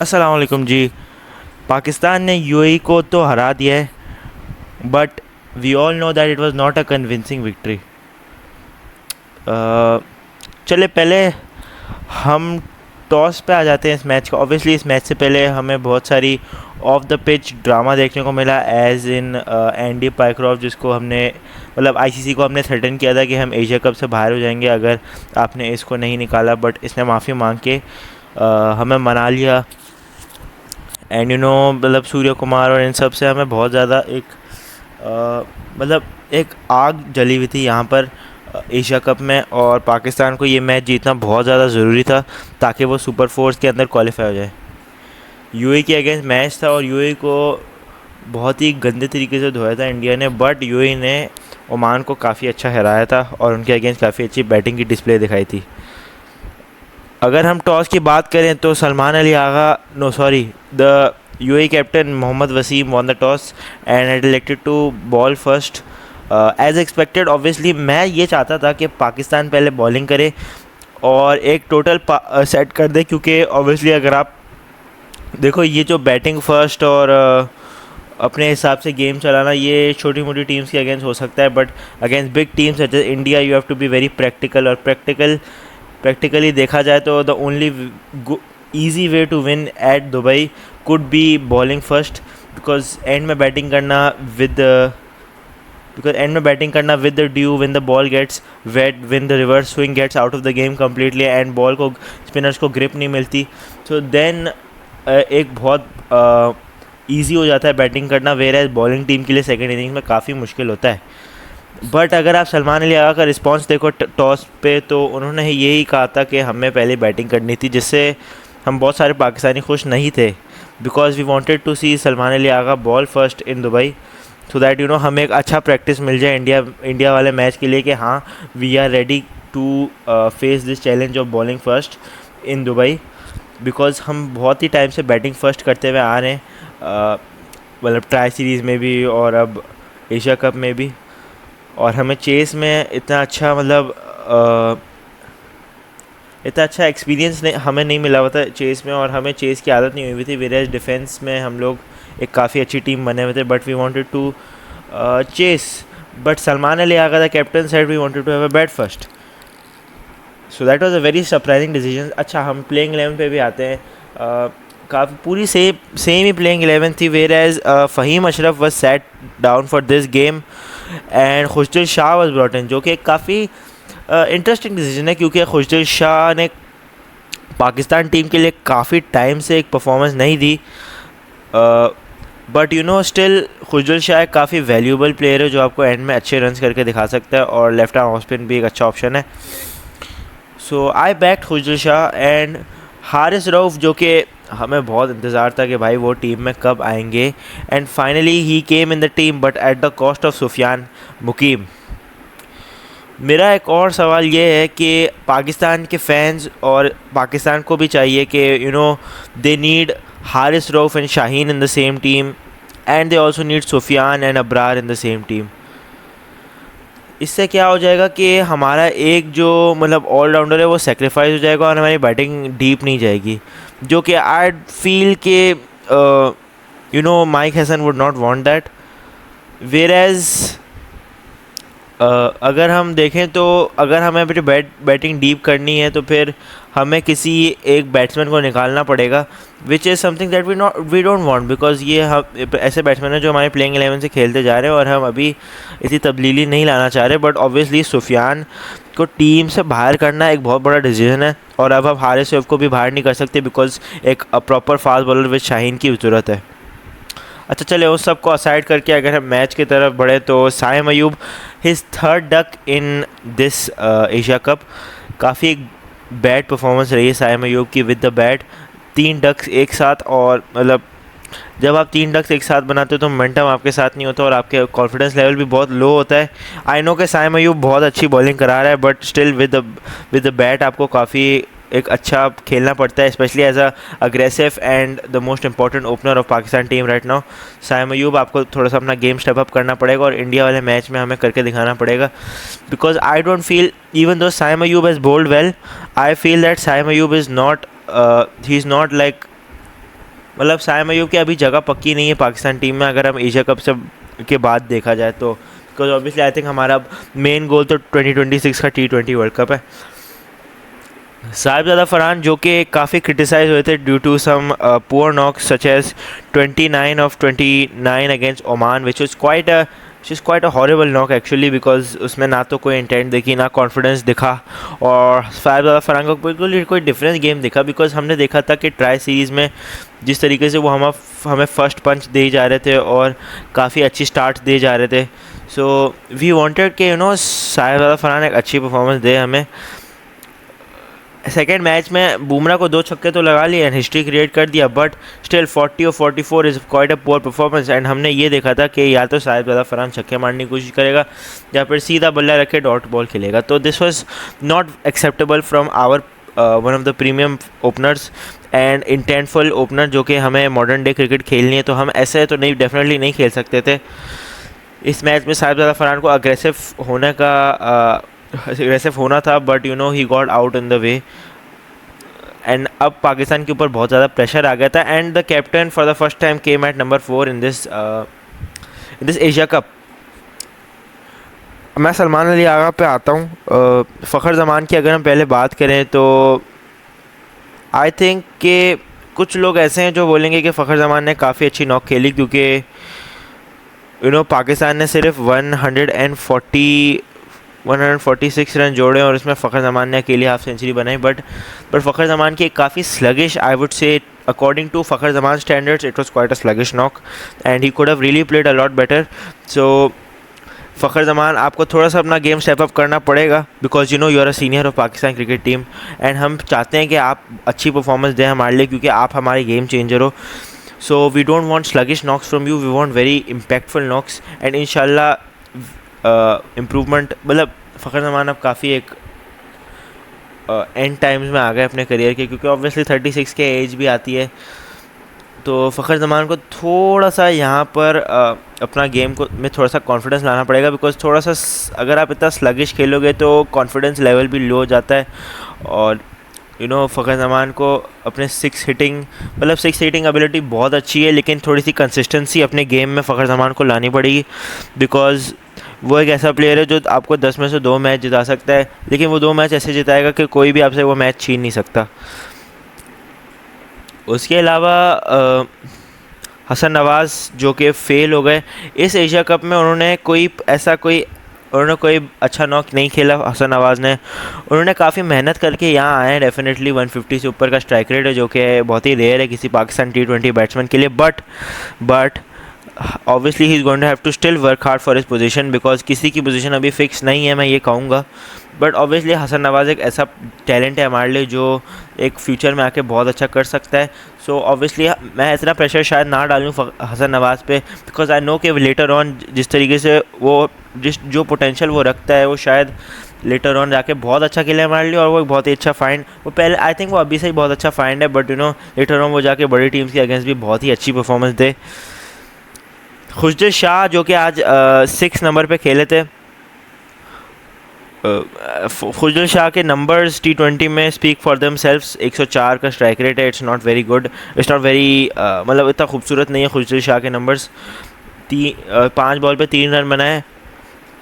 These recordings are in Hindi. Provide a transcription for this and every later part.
अस्सलाम वालेकुम जी। पाकिस्तान ने यूएई को तो हरा दिया है, but we all know that it was not a convincing victory. चले पहले हम टॉस पे आ जाते हैं इस मैच का। ऑब्वियसली इस मैच से पहले हमें बहुत सारी ऑफ द पिच ड्रामा देखने को मिला, एज इन एंडी पाइक्रॉफ्ट, जिसको हमने मतलब आईसीसी को हमने थ्रेटन किया था कि हम एशिया कप से बाहर हो जाएंगे अगर आपने इसको नहीं निकाला, बट इसने माफ़ी मांग के हमें मना लिया। एंड मतलब सूर्य कुमार और इन सब से हमें बहुत ज़्यादा एक मतलब एक आग जली हुई थी यहाँ पर एशिया कप में, और पाकिस्तान को ये मैच जीतना बहुत ज़्यादा ज़रूरी था ताकि वो सुपर फोर्स के अंदर क्वालिफाई हो जाए। यूएई के अगेंस्ट मैच था और यूएई को बहुत ही गंदे तरीके से धोया था इंडिया ने, बट यूएई ने ओमान को काफ़ी अच्छा हराया था और उनके अगेंस्ट काफ़ी अच्छी बैटिंग की डिस्प्ले दिखाई थी। अगर हम टॉस की बात करें तो Salman Ali Agha, no sorry, the UAE captain Mohammad Waseem won the toss and had elected to bowl first as expected. Obviously मैं ये चाहता था कि पाकिस्तान पहले बॉलिंग करे और एक टोटल सेट कर दे, क्योंकि ऑब्वियसली अगर आप देखो ये जो बैटिंग फर्स्ट और अपने हिसाब से गेम चलाना, ये छोटी मोटी टीम्स के अगेंस्ट हो सकता है, but against big teams such as India you have to be very practical. और प्रैक्टिकली देखा जाए तो the only easy way to win at Dubai could be bowling first, because end में बैटिंग करना with the dew, when the ball gets wet, when the reverse swing gets out of the game completely and ball को स्पिनर्स को ग्रिप नहीं मिलती, सो देन एक बहुत ईजी हो जाता है बैटिंग करना, वेयर एज बॉलिंग टीम के लिए सेकेंड इनिंग्स में काफ़ी मुश्किल होता है। बट अगर आप सलमान अली आगा का रिस्पांस देखो टॉस पे, तो उन्होंने यही कहा था कि हमें पहले बैटिंग करनी थी, जिससे हम बहुत सारे पाकिस्तानी खुश नहीं थे, because we wanted to see Salman Ali Agha bowl first in Dubai, so that हमें एक अच्छा प्रैक्टिस मिल जाए इंडिया वाले मैच के लिए कि हाँ we are ready to face this challenge of bowling first in Dubai, because हम बहुत ही टाइम से बैटिंग फर्स्ट करते हुए आ रहे हैं, मतलब ट्राई सीरीज़ में भी और अब एशिया कप में भी, और हमें चेस में इतना अच्छा इतना अच्छा एक्सपीरियंस हमें नहीं मिला हुआ था चेस में, और हमें चेस की आदत नहीं हुई थी, वेयर डिफेंस में हम लोग एक काफ़ी अच्छी टीम बने हुए थे, but we wanted to chase. But Salman Ali Agha the captain said we wanted to have a bat first, so that was a very surprising decision. अच्छा, हम प्लेइंग 11 पे भी आते हैं। काफ़ी पूरी सेम ही प्लेइंग 11 थी, whereas Fahim Ashraf was set down for this game and Khushdil Shah was brought in, जो कि काफ़ी इंटरेस्टिंग डिसीजन है, क्योंकि खुशदिल शाह ने पाकिस्तान टीम के लिए काफ़ी टाइम से एक परफॉर्मेंस नहीं दी, बट स्टिल खुशदिल शाह एक काफ़ी वैल्यूबल प्लेयर है जो आपको एंड में अच्छे रन्स करके दिखा सकता है, और लेफ्ट आर्म ऑफ स्पिन भी एक अच्छा ऑप्शन है। So I backed Khushdil Shah and Haris Rauf, जो कि हमें बहुत इंतज़ार था कि भाई वो टीम में कब आएंगे, and finally he came in the team, but at the cost of Sufiyan Muqeem. मेरा एक और सवाल ये है कि पाकिस्तान के फैंस और पाकिस्तान को भी चाहिए कि they need Haris Rauf and Shaheen in the same team, and they also need Sufiyan and Abrar in the same team. इससे क्या हो जाएगा कि हमारा एक जो मतलब ऑलराउंडर है वो सेक्रीफाइस हो जाएगा और हमारी बैटिंग डीप नहीं जाएगी, जो कि आई फील के Mike Hesson would not want that, whereas अगर हम देखें तो अगर हमें अपनी बैटिंग डीप करनी है तो फिर हमें किसी एक बैट्समैन को निकालना पड़ेगा, which is something that we don't want, because ये हम ऐसे बैट्समैन हैं जो हमारे प्लेइंग 11 से खेलते जा रहे हैं और हम अभी इतनी तब्दीली नहीं लाना चाह रहे। बट ऑब्वियसली सुफियान को टीम से बाहर करना एक बहुत बड़ा डिसीजन है, और अब हम हारिस रऊफ़ को भी बाहर नहीं कर सकते, बिकॉज एक proper fast bowler with Shaheen की ज़रूरत है। अच्छा चले उस सब को असाइड करके अगर हम मैच की तरफ बढ़े तो Saim Ayub his third duck in this Asia Cup, काफ़ी बैड परफॉर्मेंस रही है साइम अयूब की विद द बैट, 3 डक्स एक साथ, और मतलब जब आप 3 डक्स एक साथ बनाते हो तो मोमेंटम आपके साथ नहीं होता और आपके कॉन्फिडेंस लेवल भी बहुत लो होता है। आई नो कि साइम अयूब बहुत अच्छी बॉलिंग करा रहा है, but still with the bat आपको काफ़ी एक अच्छा खेलना पड़ता है, specially as a aggressive and the most important opener of Pakistan team right now. Saim Ayub आपको थोड़ा सा अपना गेम स्टेप अप करना पड़ेगा और इंडिया वाले मैच में हमें करके दिखाना पड़ेगा, because I don't feel even though Saim Ayub has bowled well, I feel that Saim Ayub is not he is not like मतलब साइम अयूब की अभी जगह पक्की नहीं है पाकिस्तान टीम में, अगर हम एशिया कप से के बाद देखा जाए तो, बिकॉज ऑब्वियसली आई थिंक हमारा मेन गोल तो 2026 का T20 वर्ल्ड कप है। साहिबजादा फरहान जो कि काफ़ी क्रिटिसाइज हुए थे due to some poor knocks such as 29 of 29 against Oman which is quite a horrible knock actually, because उसमें ना तो कोई इंटेंट दिखी ना कॉन्फिडेंस दिखा, और साहिबजादा फरहान को बिल्कुल कोई डिफरेंस गेम दिखा, बिकॉज हमने देखा था कि ट्राई सीरीज़ में जिस तरीके से वो हमें फर्स्ट पंच दे जा रहे थे और काफ़ी अच्छी स्टार्ट दे जा रहे थे। सो वी वांटेड कि साहिबजादा फरहान एक अच्छी परफॉर्मेंस दे हमें। सेकेंड मैच में बुमराह को 2 छक्के तो लगा लिए एंड हिस्ट्री क्रिएट कर दिया, बट स्टिल 40 और 44 is quite a poor performance. And हमने ये देखा था कि या तो साहिबजादा फरहान छक्के मारने की कोशिश करेगा या फिर सीधा बल्ला रख के डॉट बॉल खेलेगा, तो this was not acceptable from our one of the premium openers and intentful opener जो कि हमें मॉडर्न डे क्रिकेट खेलनी है, तो हम ऐसे तो नहीं डेफिनेटली नहीं खेल सकते थे। इस मैच में साहिबजादा फरहान को अग्रेसिव होना था, but he got out in the way, and अब पाकिस्तान के ऊपर बहुत ज़्यादा प्रेशर आ गया था। And the captain for the first time came at number 4 in this Asia cup. मैं सलमान अली आगा पे आता हूँ। फ़खर ज़मान की अगर हम पहले बात करें तो आई थिंक कि कुछ लोग ऐसे हैं जो बोलेंगे कि फ़खर ज़मान ने काफ़ी अच्छी नॉक खेली, क्योंकि पाकिस्तान ने सिर्फ 146 रन जोड़े और इसमें फ़खर ज़मान ने अकेली हाफ सेंचुरी बनाई, बट फ़खर ज़मान की काफ़ी sluggish, I would say according to Fakhar Zaman standards it was quite a sluggish knock and he could have really played a lot better. So Fakhar Zaman आपको थोड़ा सा अपना गेम स्टेप अप करना पड़ेगा, because you are a senior of Pakistan cricket team and हम चाहते हैं कि आप अच्छी परफॉर्मेंस दें हमारे लिए, क्योंकि आप हमारे गेम चेंजर हो। So we don't want sluggish knocks from you, we want very impactful knocks and इंशाल्लाह इम्प्रूवमेंट। मतलब फ़खर ज़मान अब काफ़ी एक एंड टाइम्स में आ गए अपने करियर के, क्योंकि ऑब्वियसली 36 के एज भी आती है, तो फ़खर ज़मान को थोड़ा सा यहाँ पर अपना गेम को में थोड़ा सा कॉन्फिडेंस लाना पड़ेगा, बिकॉज थोड़ा सा अगर आप इतना स्लगिश खेलोगे तो कॉन्फिडेंस लेवल भी लो हो जाता है। और फ़खर ज़मान को अपने सिक्स हिटिंग एबिलिटी बहुत अच्छी है, लेकिन थोड़ी सी कंसिस्टेंसी अपने गेम में फ़खर ज़मान को लानी पड़ेगी, बिकॉज वो एक ऐसा प्लेयर है जो आपको 10 में से 2 मैच जिता सकता है, लेकिन वो 2 मैच ऐसे जिताएगा कि कोई भी आपसे वो मैच छीन नहीं सकता। उसके अलावा हसन नवाज़ जो कि फ़ेल हो गए इस एशिया कप में, उन्होंने कोई अच्छा नॉक नहीं खेला हसन नवाज़ ने। उन्होंने काफ़ी मेहनत करके यहाँ आए हैं, डेफिनेटली 150 से ऊपर का स्ट्राइक रेट है जो कि बहुत ही रेयर है किसी पाकिस्तान T20 बैट्समैन के लिए, but obviously he is going to have to still work hard for his position, because किसी की पोजीशन अभी फिक्स नहीं है मैं ये कहूँगा, बट ऑब्वियसली हसन नवाज़ एक ऐसा टैलेंट है हमारे लिए जो एक फ्यूचर में आके बहुत अच्छा कर सकता है। सो ऑब्वियसली मैं इतना प्रेशर शायद ना डालूँ हसन नवाज़ पे, बिकॉज आई नो कि लेटर ऑन जिस तरीके से वो जो पोटेंशियल वो रखता है वो शायद लेटर ऑन जाके बहुत अच्छा खेले हमारे लिए, और वो एक बहुत ही अच्छा फाइंड, वो पहले आई थिंक वो अभी से ही बहुत अच्छा फाइंड है, बट लेटर ऑन वो जाके बड़ी टीम्स के अगेंस्ट भी बहुत ही अच्छी परफॉर्मेंस दे। खुशदिल शाह जो कि आज 6 नंबर पे खेले थे, खुशदिल शाह के नंबर्स T20 में स्पीक फॉर देम सेल्फ्स। 104 का स्ट्राइक रेट है, it's not very good, it's not very मतलब इतना खूबसूरत नहीं है खुशदिल शाह के नंबर्स। 5 बॉल पे 3 रन बनाए।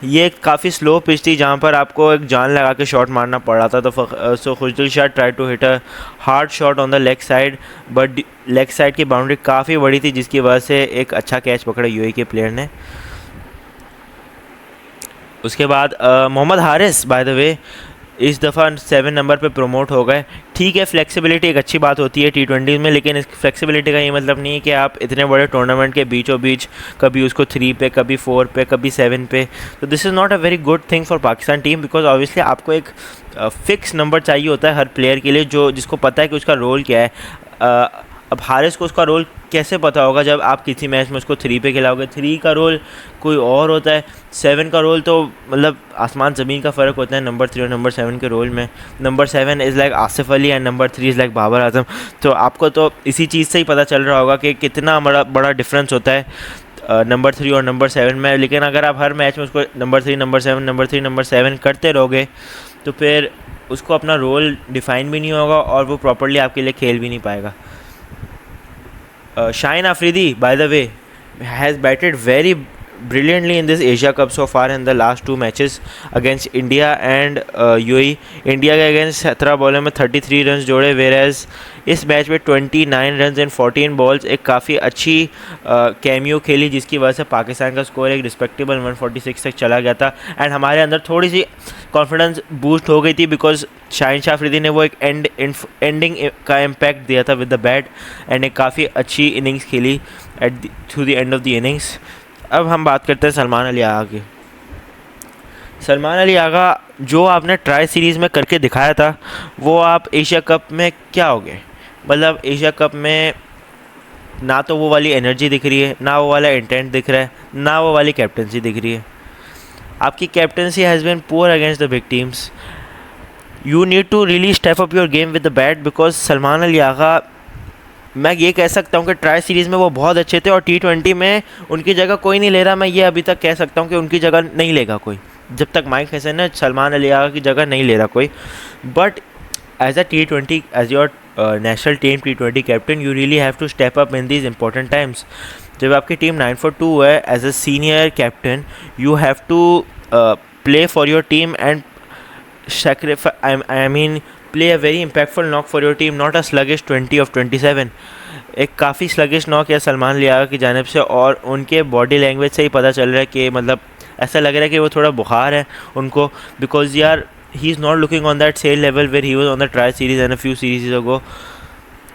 ये काफ़ी स्लो पिच थी जहाँ पर आपको एक जान लगा के शॉट मारना पड़ रहा था, तो so Khushdil Shah try to hit a hard shot on the leg side, but leg side की बाउंड्री काफ़ी बड़ी थी जिसकी वजह से एक अच्छा कैच पकड़ा यूएई के प्लेयर ने। उसके बाद Mohammad Haris by the way इस दफ़ा 7 नंबर पे प्रमोट हो गए। ठीक है, फ्लेक्सिबिलिटी एक अच्छी बात होती है T20 में, लेकिन इस फ्लेक्सिबिलिटी का ये मतलब नहीं है कि आप इतने बड़े टूर्नामेंट के बीचों बीच कभी उसको 3 पे, कभी 4 पे, कभी 7 पे, तो this is not a very good thing for Pakistan team, because obviously आपको एक फिक्स नंबर चाहिए होता है हर प्लेयर के लिए जिसको पता है कि उसका रोल क्या है। अब हारिस को उसका रोल कैसे पता होगा जब आप किसी मैच में उसको 3 पे खिलाओगे? 3 का रोल कोई और होता है, 7 का रोल तो मतलब आसमान ज़मीन का फ़र्क होता है नंबर 3 और नंबर 7 के रोल में। Number 7 is like Asif Ali and number 3 is like Babar Azam. तो आपको तो इसी चीज़ से ही पता चल रहा होगा कि कितना बड़ा डिफरेंस होता है नंबर 3 और नंबर 7 में। लेकिन अगर आप हर मैच में उसको नंबर 3 नंबर 7 नंबर 3 नंबर 7 करते रहोगे तो फिर उसको अपना रोल डिफ़ाइन भी नहीं होगा और वो प्रॉपर्ली आपके लिए खेल भी नहीं पाएगा। Shaheen Afridi, by the way, has batted very brilliantly in this Asia Cup so far in the last two matches against India and UAE. India के अगेंस्ट 17 बॉलों में 33 रन जोड़े, वेरेज इस मैच में 29 रन इन 14 बॉल्स एक काफ़ी अच्छी कैमियो खेली, जिसकी वजह से पाकिस्तान का स्कोर एक रिस्पेक्टेबल 146 तक चला गया था एंड हमारे अंदर थोड़ी सी कॉन्फिडेंस बूस्ट हो गई थी बिकॉज शाहीन शाह अफरीदी ने वो एक एंडिंग का इम्पैक्ट दिया था विद द बैट एंड एक काफ़ी अच्छी इनिंग्स खेली at through the end of the innings. अब हम बात करते हैं सलमान अली आगा की। सलमान अली आगा जो आपने ट्राई सीरीज़ में करके दिखाया था वो आप एशिया कप में क्या हो गए, मतलब एशिया कप में ना तो वो वाली एनर्जी दिख रही है, ना वो वाला इंटेंट दिख रहा है, ना वो वाली कैप्टनसी दिख रही है। आपकी captaincy has been poor against the big teams. You need to really step up your game with the bat because Salman Ali Agha, मैं ये कह सकता हूँ कि ट्राई सीरीज़ में वो बहुत अच्छे थे और T20 में उनकी जगह कोई नहीं ले रहा। मैं ये अभी तक कह सकता हूँ कि उनकी जगह नहीं लेगा कोई, जब तक माइक हसन है सलमान अली आगा की जगह नहीं ले रहा कोई। But as a T20, as your national team T20 captain, you really have to step up in these important times. जब आपकी टीम 9 for 2 है, as a senior captain you have to play for your team and play a very impactful knock for your team, not a sluggish 20 of 27। एक काफ़ी sluggish knock है सलमान अली आगा की जानिब से और उनके बॉडी लैंग्वेज से ही पता चल रहा है कि मतलब ऐसा लग रहा है कि वो थोड़ा बुखार है उनको, बिकॉज यार he is not looking on that same level where he was on the tri series and a few series ago.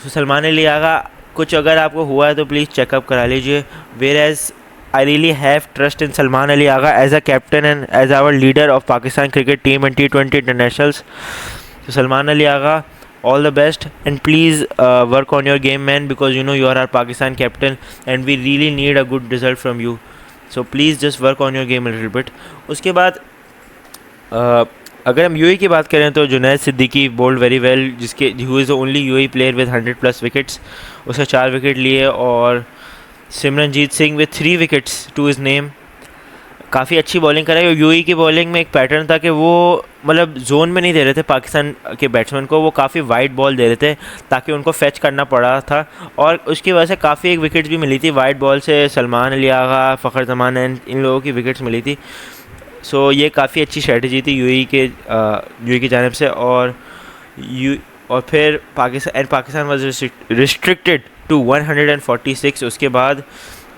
So Salman Ali Agha कुछ अगर आपको हुआ है तो प्लीज़ चेकअप करा लीजिए। Whereas I really have trust in Salman Ali Agha as a captain and as our leader of Pakistan cricket team and T20 internationals. So Salman Ali Agha, all the best and please work on your game, man, because you know you are our Pakistan captain and we really need a good result from you. So please just work on your game a little bit. उसके बाद अगर हम यूएई की बात करें तो Junaid Siddique bowled very well, जिसके who is the only UAE player with 100+ wickets. उसने 4 विकेट लिए और Simranjeet Singh with 3 wickets to his name. काफ़ी अच्छी बॉलिंग कराई और यूएई की बॉलिंग में एक पैटर्न था कि वो मतलब जोन में नहीं दे रहे थे पाकिस्तान के बैट्समैन को, वो काफ़ी वाइड बॉल दे रहे थे ताकि उनको फैच करना पड़ा था और उसकी वजह से काफ़ी एक विकेट्स भी मिली थी वाइड बॉल से। सलमान अली आगा, फ़खर जमान एंड इन लोगों की विकेट्स मिली थी। सो ये काफ़ी अच्छी स्ट्रेटजी थी यूएई की जानिब से। और फिर पाकिस्तान वाज रिस्ट्रिक्टेड टू 146। उसके बाद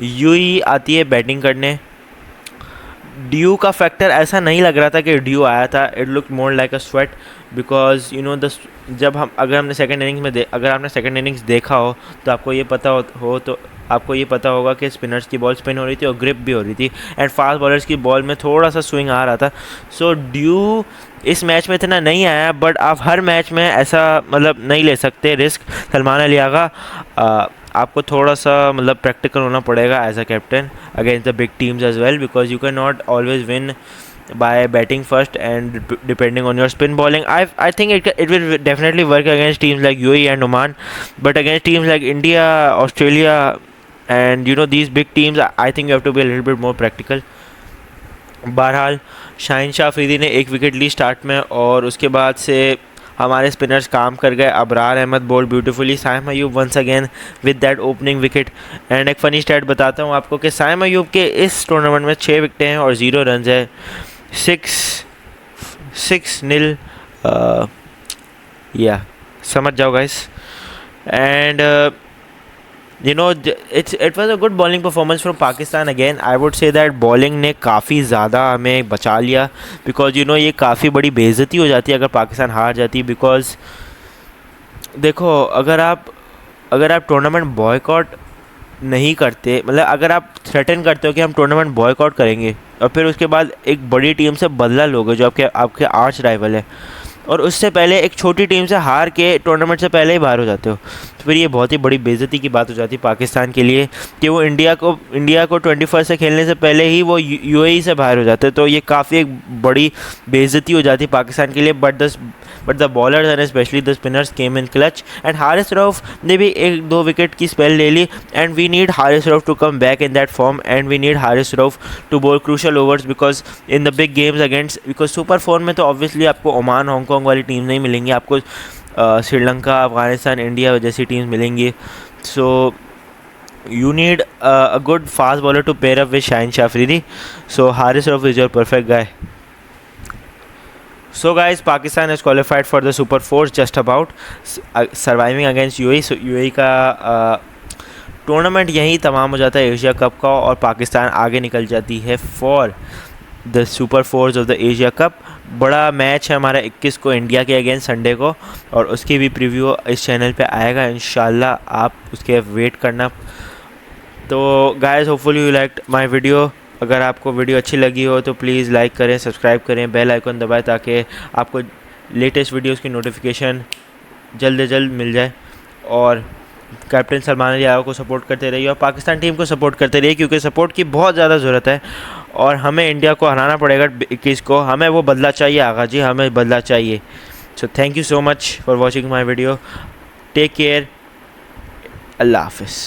यूएई आती है बैटिंग करने। ड्यू का फैक्टर ऐसा नहीं लग रहा था कि ड्यू आया था, it look more like a sweat because you know अगर आपने सेकंड इनिंग्स देखा हो तो आपको ये पता होगा कि स्पिनर्स की बॉल स्पिन हो रही थी और ग्रिप भी हो रही थी एंड फास्ट बॉलर्स की बॉल में थोड़ा सा स्विंग आ रहा था। सो ड्यू इस मैच में इतना नहीं आया, बट आप हर मैच में ऐसा मतलब नहीं ले सकते रिस्क। सलमान अली आगा आपको थोड़ा सा मतलब प्रैक्टिकल होना पड़ेगा as a captain against the big teams as well because you can not always win by batting first and depending on your spin bowling. I think it will definitely work against teams like UAE and Oman, but against teams like India, Australia and you know these big teams, I think you have to be a little bit more practical. बहरहाल शाहीन शाह अफरीदी ने 1 विकेट ली स्टार्ट में और उसके बाद से हमारे स्पिनर्स काम कर गए। Abrar Ahmed bowl beautifully, Saim Ayub once again with that opening wicket. And एक फ़नी स्टैट बताता हूँ आपको कि साइम अयूब के इस टूर्नामेंट में 6 विकेटें हैं और 0 रन है। 6-0 या समझ जाओ guys. And you know it was a good bowling performance from Pakistan again. I would say that bowling ने काफ़ी ज़्यादा हमें बचा लिया because you know ये काफ़ी बड़ी बेइज्जती हो जाती है अगर पाकिस्तान हार जाती है। बिकॉज देखो अगर आप टूर्नामेंट बॉयकॉट नहीं करते, मतलब अगर आप थ्रेटन करते हो कि हम टूर्नामेंट बॉयकॉट करेंगे और फिर उसके बाद एक बड़ी टीम से बदला लोगे जो आपके आर्च राइवल है और उससे पहले एक छोटी टीम से हार के टूर्नामेंट से पहले ही बाहर हो जाते हो, तो फिर ये बहुत ही बड़ी बेइज्जती की बात हो जाती है पाकिस्तान के लिए कि वो इंडिया को 21 से खेलने से पहले ही वो यूएई से बाहर हो जाते हैं। तो ये काफ़ी एक बड़ी बेइज्जती हो जाती है पाकिस्तान के लिए। But the bowlers and specially the spinners came in clutch and Haris Rauf ने भी 1-2 विकेट की स्पेल ले ली and we need Haris Rauf to come back in that form and we need Haris Rauf to bowl crucial overs because in the big games against because super 4 में तो ऑब्वियसली आपको ओमान हांगकॉन्ग वाली टीम नहीं मिलेंगी, आपको श्रीलंका, अफगानिस्तान, इंडिया जैसी टीम्स मिलेंगी। सो you need a good fast bowler to pair up with Shaheen Shah Afridi. So Haris Rauf is your perfect guy. So guys, Pakistan has qualified for the Super Fours just about, surviving against UAE. So UAE का टूर्नामेंट यहीं तमाम हो जाता है एशिया कप का, और पाकिस्तान आगे निकल जाती है for the super force of the Asia cup. बड़ा मैच है हमारा 21 को इंडिया के अगेंस्ट संडे को, और उसकी भी प्रीव्यू इस चैनल पे आएगा इंशाल्लाह, आप उसके वेट करना. तो guys, hopefully you liked my video. अगर आपको वीडियो अच्छी लगी हो तो प्लीज़ लाइक करें, सब्सक्राइब करें, बेल आइकन दबाएं ताकि आपको लेटेस्ट वीडियोस की नोटिफिकेशन जल्द से जल्द मिल जाए. और कैप्टन सलमान अली यादव को सपोर्ट करते रहिए और पाकिस्तान टीम को सपोर्ट करते रहिए, क्योंकि सपोर्ट की बहुत ज़्यादा ज़रूरत है और हमें इंडिया को हराना पड़ेगा 21 को. हमें वो बदला चाहिए आगा जी, हमें बदला चाहिए. So thank you so much for watching my video. Take care. अल्लाह हाफिज़.